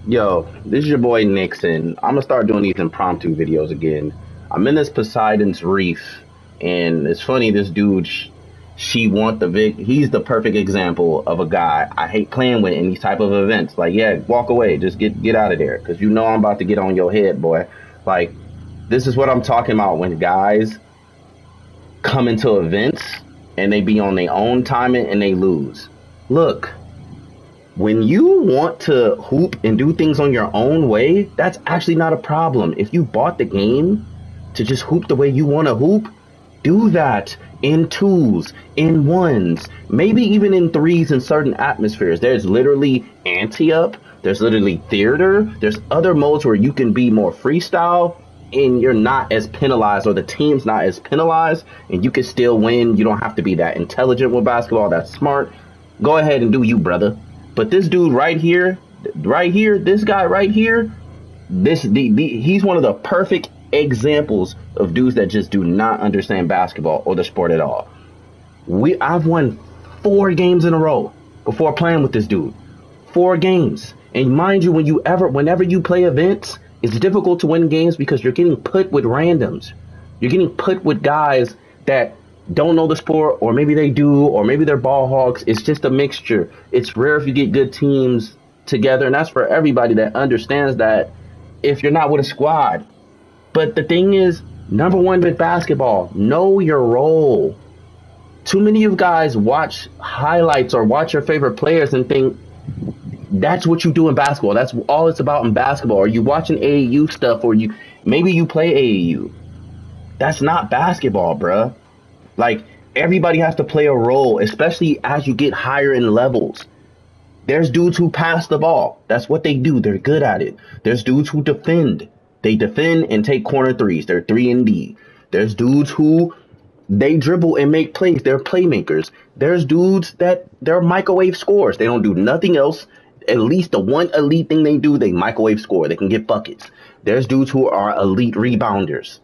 Yo, this is your boy Nixon. I'm gonna start doing these impromptu videos again. I'm in this Poseidon's Reef, and it's funny. This dude, she want the Vic. He's the perfect example of a guy I hate playing with in these type of events. Like, yeah, walk away, just get out of there, because you know I'm about to get on your head, boy. Like, this is what I'm talking about when guys come into events and they be on their own timing and they lose. Look, when you want to hoop and do things on your own way, that's actually not a problem. If you bought the game to just hoop the way you want to hoop, do that in twos, in ones, maybe even in threes in certain atmospheres. There's literally ante up, there's literally theater, there's other modes where you can be more freestyle and you're not as penalized, or the team's not as penalized, and you can still win. You don't have to be that intelligent with basketball, that's smart. Go ahead and do you, brother. But this dude right here, this guy right here, he's one of the perfect examples of dudes that just do not understand basketball or the sport at all. I've won 4 games in a row before playing with this dude. 4 games. And mind you, whenever you play events, it's difficult to win games because you're getting put with randoms. You're getting put with guys that don't know the sport, or maybe they do, or maybe they're ball hogs. It's just a mixture. It's rare if you get good teams together, and that's for everybody that understands that if you're not with a squad. But the thing is, number one with basketball, know your role. Too many of you guys watch highlights or watch your favorite players and think that's what you do in basketball. That's all it's about in basketball. Or you watching AAU stuff, or maybe you play AAU. That's not basketball, bruh. Like, everybody has to play a role, especially as you get higher in levels. There's dudes who pass the ball. That's what they do. They're good at it. There's dudes who defend. They defend and take corner threes. They're 3 and D. There's dudes who they dribble and make plays. They're playmakers. There's dudes that they're microwave scorers. They don't do nothing else. At least the one elite thing they do, they microwave score. They can get buckets. There's dudes who are elite rebounders,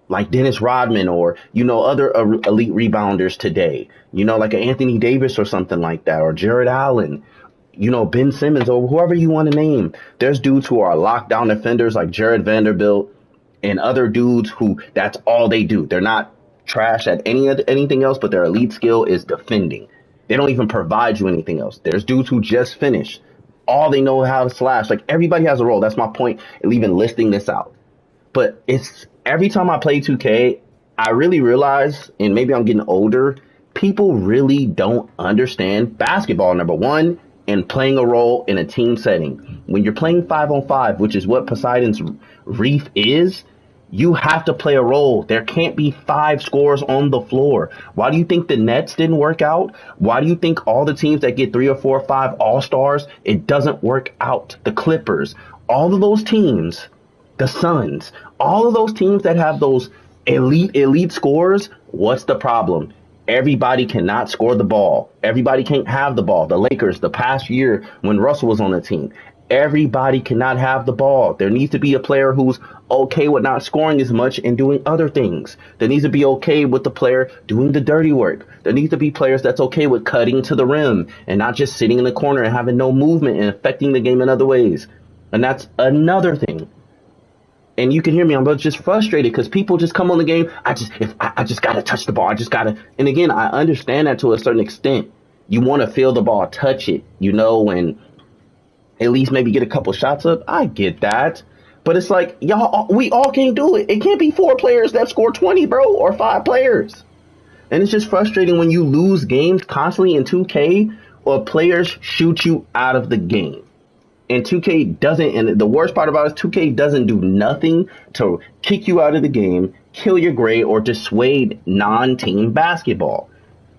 like Dennis Rodman, or, other elite rebounders today, like an Anthony Davis or something like that, or Jared Allen, Ben Simmons, or whoever you want to name. There's dudes who are lockdown defenders like Jared Vanderbilt, and other dudes who that's all they do. They're not trash at anything else, but their elite skill is defending. They don't even provide you anything else. There's dudes who just finished. All they know how to slash. Like, everybody has a role. That's my point in even listing this out. But it's every time I play 2K, I really realize, and maybe I'm getting older, people really don't understand basketball, number one, and playing a role in a team setting. When you're playing 5-on-5, which is what Poseidon's Reef is, you have to play a role. There can't be 5 scorers on the floor. Why do you think the Nets didn't work out? Why do you think all the teams that get 3 or 4 or 5 all-stars, it doesn't work out? The Clippers, all of those teams, the Suns, all of those teams that have those elite scorers, what's the problem? Everybody cannot score the ball. Everybody can't have the ball. The Lakers, the past year when Russell was on the team, everybody cannot have the ball. There needs to be a player who's okay with not scoring as much and doing other things. There needs to be okay with the player doing the dirty work. There needs to be players that's okay with cutting to the rim and not just sitting in the corner and having no movement and affecting the game in other ways. And that's another thing. And you can hear me, I'm just frustrated because people just come on the game. I just gotta touch the ball. I just gotta. And again, I understand that to a certain extent. You want to feel the ball, touch it, and at least maybe get a couple shots up. I get that. But it's like, y'all, we all can't do it. It can't be 4 players that score 20, bro, or 5 players. And it's just frustrating when you lose games constantly in 2K, or players shoot you out of the game. And 2K doesn't, and the worst part about it is 2K doesn't do nothing to kick you out of the game, kill your grade, or dissuade non-team basketball.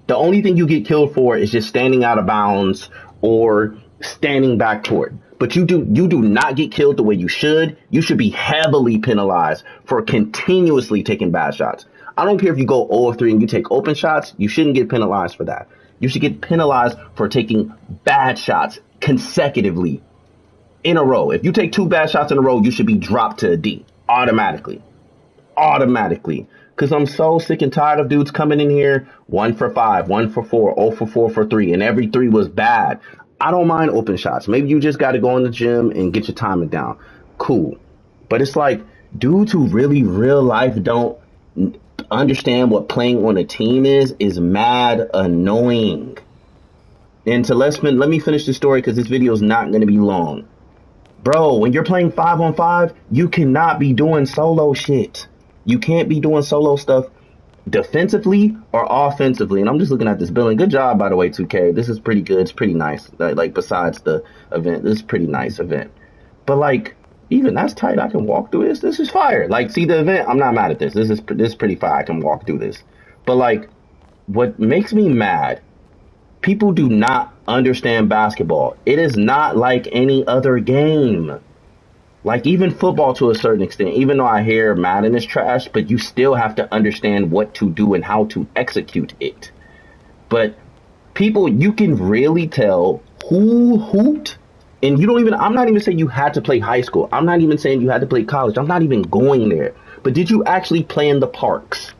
The only thing you get killed for is just standing out of bounds or standing back toward. But you do not get killed the way you should. You should be heavily penalized for continuously taking bad shots. I don't care if you go 0 of 3 and you take open shots. You shouldn't get penalized for that. You should get penalized for taking bad shots consecutively in a row. If you take 2 bad shots in a row, you should be dropped to a D automatically. Because I'm so sick and tired of dudes coming in here 1 for 5, 1 for 4, 0 for 4 for 3, and every 3 was bad. I don't mind open shots. Maybe you just got to go in the gym and get your timing down. Cool. But it's like dudes who really real life don't understand what playing on a team is mad annoying. And to let me finish the story because this video is not going to be long. Bro, when you're playing 5-on-5, you cannot be doing solo shit. You can't be doing solo stuff defensively or offensively. And I'm just looking at this building. Good job, by the way, 2K. This is pretty good. It's pretty nice. Like besides the event, this is a pretty nice event. But like, even that's tight. I can walk through this. This is fire. Like, see the event? I'm not mad at this. This is pretty fire. I can walk through this. But like, what makes me mad, people do not understand basketball. It is not like any other game. Like even football to a certain extent, even though I hear Madden is trash, but you still have to understand what to do and how to execute it. But people, you can really tell who hooped. And you don't even, I'm not even saying you had to play high school. I'm not even saying you had to play college. I'm not even going there. But did you actually play in the parks?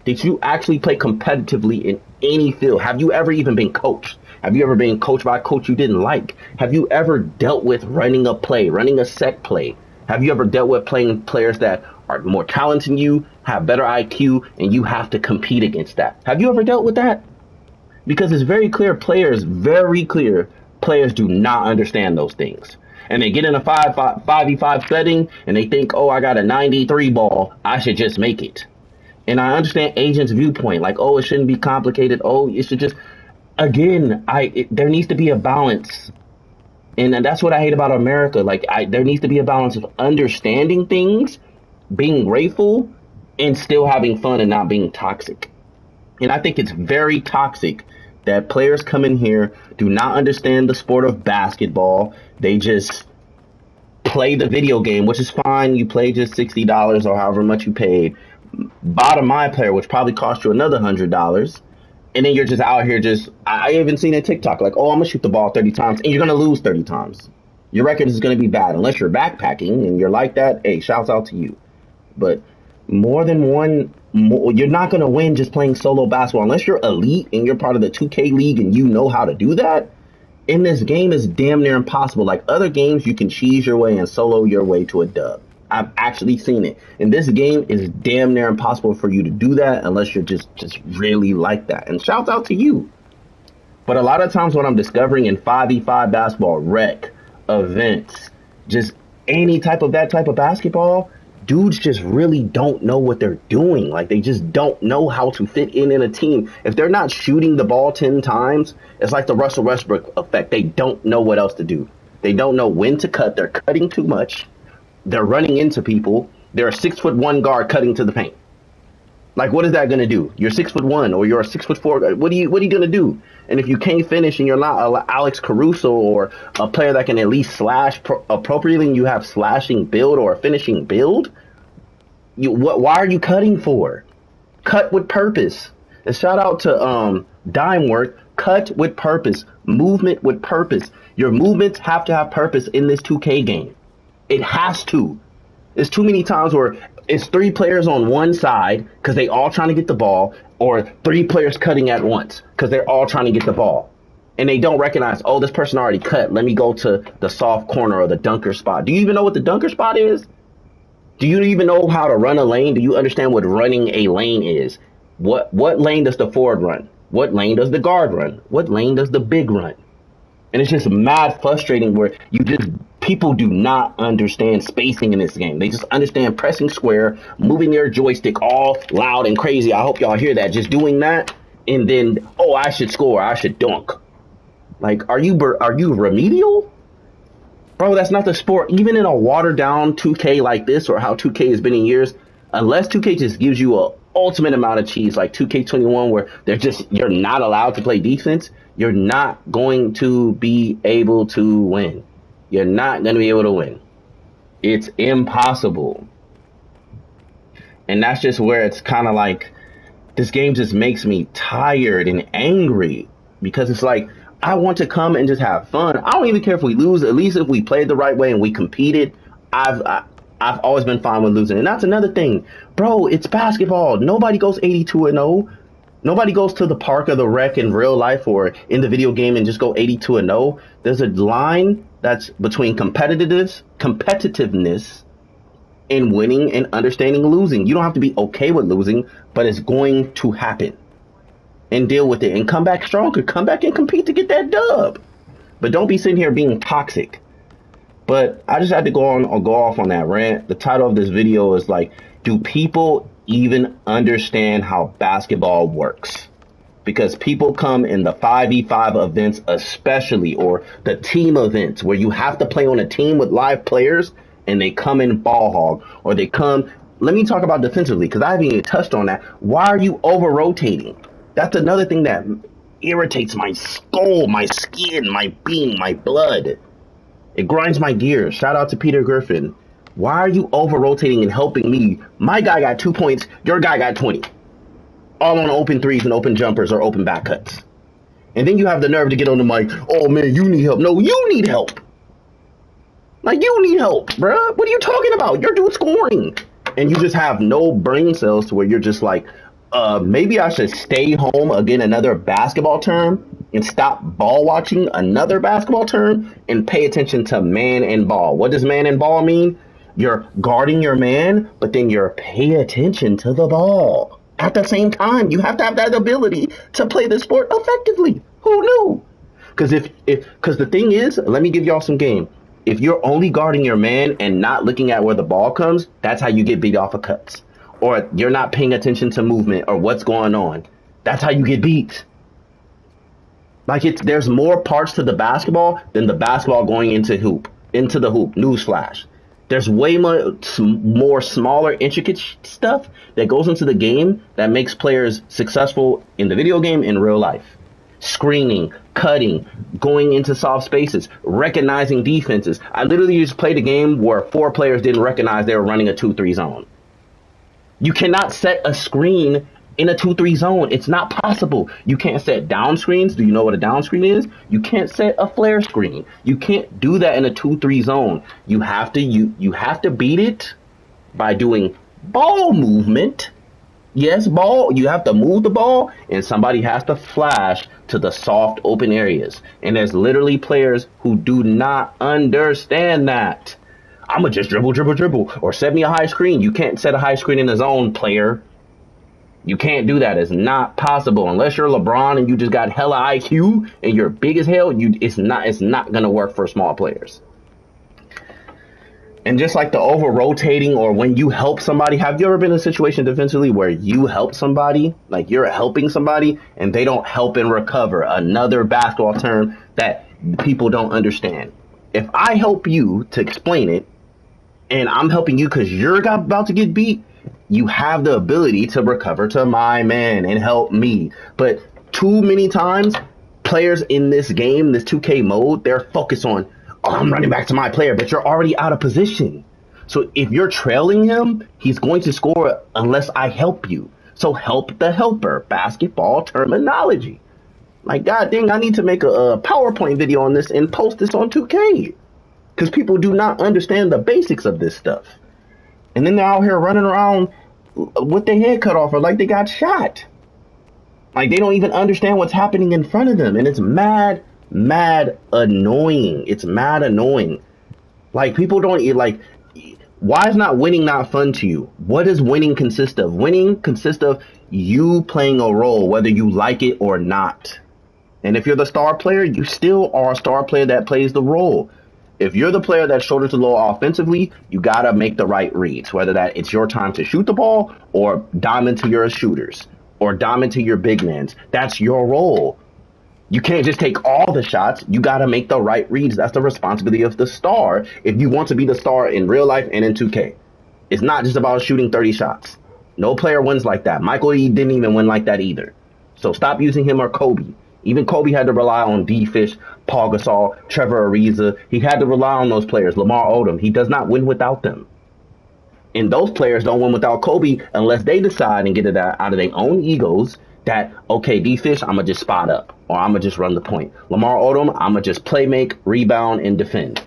Did you actually play competitively in any field? Have you ever even been coached? Have you ever been coached by a coach you didn't like? Have you ever dealt with running a play, running a set play? Have you ever dealt with playing players that are more talented than you, have better IQ, and you have to compete against that? Have you ever dealt with that? Because it's very clear players do not understand those things. And they get in a 5v5 setting and they think, oh, I got a 93 ball. I should just make it. And I understand agents' viewpoint, like, oh, it shouldn't be complicated. Oh, it should just, again, there needs to be a balance. And that's what I hate about America. Like, there needs to be a balance of understanding things, being grateful, and still having fun and not being toxic. And I think it's very toxic that players come in here, do not understand the sport of basketball. They just play the video game, which is fine. You play just $60 or however much you paid. Bottom my player, which probably cost you another $100. And then you're just out here I even seen a TikTok like, oh, I'm going to shoot the ball 30 times. And you're going to lose 30 times. Your record is going to be bad. Unless you're backpacking and you're like that, hey, shouts out to you. But more than one, you're not going to win just playing solo basketball. Unless you're elite and you're part of the 2K league and you know how to do that. In this game, is damn near impossible. Like other games, you can cheese your way and solo your way to a dub. I've actually seen it. In this game, it's damn near impossible for you to do that unless you're just really like that. And shouts out to you. But a lot of times what I'm discovering in 5v5 basketball, rec, events, just any type of that type of basketball, dudes just really don't know what they're doing. Like they just don't know how to fit in a team. If they're not shooting the ball 10 times, it's like the Russell Westbrook effect. They don't know what else to do. They don't know when to cut. They're cutting too much. They're running into people. They're a 6'1" guard cutting to the paint. Like, what is that going to do? You're 6'1" or you're a 6'4". What are you going to do? And if you can't finish and you're not Alex Caruso or a player that can at least slash appropriately and you have slashing build or a finishing build, why are you cutting for? Cut with purpose. And shout out to Dime Work. Cut with purpose. Movement with purpose. Your movements have to have purpose in this 2K game. It has to. There's too many times where it's 3 players on one side because they all trying to get the ball, or 3 players cutting at once because they're all trying to get the ball. And they don't recognize, oh, this person already cut. Let me go to the soft corner or the dunker spot. Do you even know what the dunker spot is? Do you even know how to run a lane? Do you understand what running a lane is? What lane does the forward run? What lane does the guard run? What lane does the big run? And it's just mad frustrating where people do not understand spacing in this game. They just understand pressing square, moving their joystick all loud and crazy. I hope y'all hear that. Just doing that. And then, oh, I should score. I should dunk. Like, are you remedial? Bro, that's not the sport. Even in a watered down 2K like this, or how 2K has been in years, unless 2K just gives you a ultimate amount of cheese like 2K21 where you're not allowed to play defense, you're not going to be able to win. You're not going to be able to win. It's impossible. And that's just where it's kind of like, this game just makes me tired and angry because it's like, I want to come and just have fun. I don't even care if we lose. At least if we played the right way and we competed, I've always been fine with losing. And that's another thing. Bro, it's basketball. Nobody goes 82-0. Nobody goes to the park or the rec in real life or in the video game and just go 82-0. There's a line that's between competitiveness and winning and understanding losing. You don't have to be okay with losing, but it's going to happen. And deal with it and come back stronger. Come back and compete to get that dub. But don't be sitting here being toxic. But I just had to go off on that rant. The title of this video is like, do people even understand how basketball works? Because people come in the 5v5 events especially, or the team events where you have to play on a team with live players, and they come in ball hog, or they come. Let me talk about defensively, because I haven't even touched on that. Why are you over rotating? That's another thing that irritates my skull, my skin, my being, my blood. It grinds my gears. Shout out to Peter Griffin. Why are you over rotating and helping me? My guy got 2 points. Your guy got 20. All on open threes and open jumpers or open back cuts. And then you have the nerve to get on the mic. Oh man, you need help. No, you need help. Like, you need help, bruh. What are you talking about? Your dude's scoring. And you just have no brain cells to where you're just like, maybe I should stay home again, another basketball term, and stop ball watching, another basketball term, and pay attention to man and ball. What does man and ball mean? You're guarding your man, but then you're paying attention to the ball. At the same time, you have to have that ability to play the sport effectively. Who knew? Because because the thing is, let me give y'all some game. If you're only guarding your man and not looking at where the ball comes, that's how you get beat off of cuts. Or you're not paying attention to movement or what's going on. That's how you get beat. Like, there's more parts to the basketball than the basketball going into the hoop. Newsflash. There's way more smaller, intricate stuff that goes into the game that makes players successful in the video game in real life. Screening, cutting, going into soft spaces, recognizing defenses. I literally just played a game where 4 players didn't recognize they were running a 2-3 zone. You cannot set a screen in a 2-3 zone. It's not possible. You can't set down screens. Do you know what a down screen is? You can't set a flare screen. You can't do that in a 2-3 zone. You have to beat it by doing ball movement. Yes, ball. You have to move the ball, and somebody has to flash to the soft open areas. And there's literally players who do not understand that. I'ma just dribble, or set me a high screen. You can't set a high screen in the zone, player. You can't do that. It's not possible. Unless you're LeBron and you just got hella IQ and you're big as hell, it's not gonna work for small players. And just like the over rotating, or when you help somebody, have you ever been in a situation defensively where you help somebody, like you're helping somebody and they don't help and recover? Another basketball term that people don't understand. If I help you to explain it, and I'm helping you because you're about to get beat, you have the ability to recover to my man and help me. But too many times, players in this game, this 2K mode, they're focused on, oh, I'm running back to my player, but you're already out of position. So if you're trailing him, he's going to score unless I help you. So help the helper, basketball terminology. Like, god dang, I need to make a PowerPoint video on this and post this on 2K. Because people do not understand the basics of this stuff. And then they're out here running around with their head cut off or like they got shot. Like, they don't even understand what's happening in front of them. And it's mad annoying. It's mad annoying. Like, people don't, like, why is not winning not fun to you? What does winning consist of? Winning consists of you playing a role, whether you like it or not. And if you're the star player, you still are a star player that plays the role. If you're the player that's shoulder to low offensively, you got to make the right reads, whether that it's your time to shoot the ball or diamond to your shooters or diamond to your big men. That's your role. You can't just take all the shots. You got to make the right reads. That's the responsibility of the star if you want to be the star in real life and in 2K. It's not just about shooting 30 shots. No player wins like that. Michael E. didn't even win like that either. So stop using him or Kobe. Even Kobe had to rely on D-Fish, Paul Gasol, Trevor Ariza. He had to rely on those players. Lamar Odom. He does not win without them. And those players don't win without Kobe unless they decide and get it out of their own egos that, okay, D-Fish, I'm going to just spot up. Or I'm going to just run the point. Lamar Odom, I'm going to just play, make, rebound, and defend.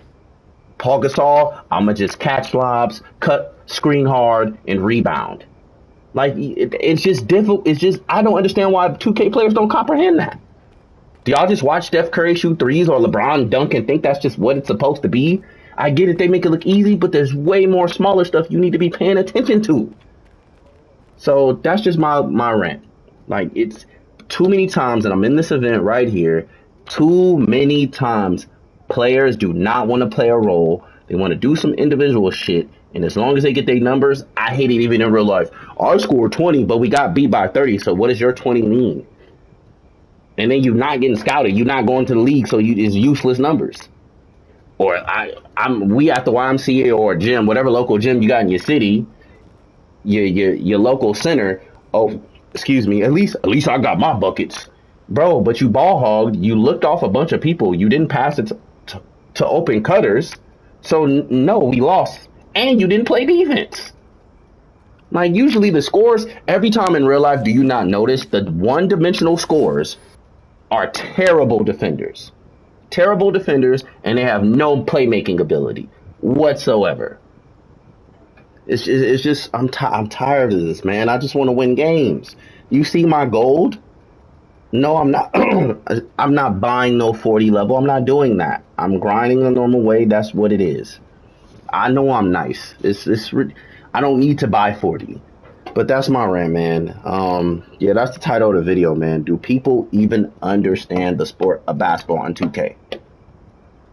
Paul Gasol, I'm going to just catch lobs, cut, screen hard, and rebound. Like it's just difficult. It's just I don't understand why 2K players don't comprehend that. Do y'all just watch Steph Curry shoot threes or LeBron dunk and think that's just what it's supposed to be? I get it, they make it look easy, but there's way more smaller stuff you need to be paying attention to. So that's just my rant. Like it's too many times, and I'm in this event right here. Too many times, players do not want to play a role. They want to do some individual shit, and as long as they get their numbers, I hate it even in real life. I scored 20, but we got beat by 30. So what does your 20 mean? And then you're not getting scouted. You're not going to the league, so it's useless numbers. Or we at the YMCA or gym, whatever local gym you got in your city, your local center. Oh, excuse me. At least I got my buckets, bro. But you ball hogged. You looked off a bunch of people. You didn't pass it to open cutters. So no, we lost, and you didn't play defense. Like usually the scores every time in real life. Do you not notice the one-dimensional scores are terrible defenders? Terrible defenders, and they have no playmaking ability whatsoever. It's just I'm tired of this, man. I just want to win games. You see my gold? No, I'm not. I'm not buying no 40 level. I'm not doing that. I'm grinding the normal way. That's what it is. I know I'm nice. I don't need to buy 40. But that's my rant, man. Yeah, that's the title of the video, man. Do people even understand the sport of basketball on 2K?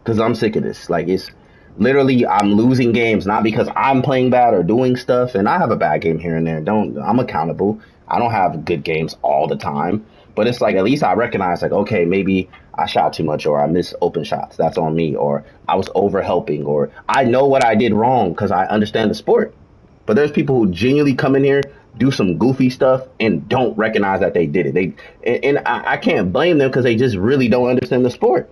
Because I'm sick of this. Like, it's literally I'm losing games, not because I'm playing bad or doing stuff. And I have a bad game here and there. I'm accountable. I don't have good games all the time. But it's like, at least I recognize, like, okay, maybe I shot too much, or I missed open shots. That's on me. Or I was over helping, or I know what I did wrong because I understand the sport. But there's people who genuinely come in here, do some goofy stuff, and don't recognize that they did it. I can't blame them because they just really don't understand the sport.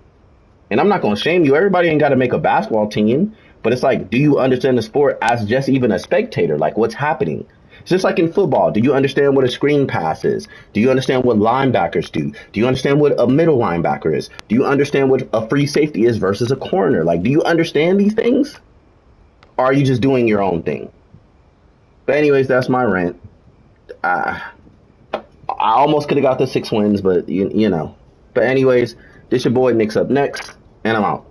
And I'm not going to shame you. Everybody ain't got to make a basketball team. But it's like, do you understand the sport as just even a spectator? Like, what's happening? It's just like in football. Do you understand what a screen pass is? Do you understand what linebackers do? Do you understand what a middle linebacker is? Do you understand what a free safety is versus a corner? Like, do you understand these things? Or are you just doing your own thing? But anyways, that's my rant. I almost could have got the 6 wins, but you know. But anyways, this your boy Nick's up next, and I'm out.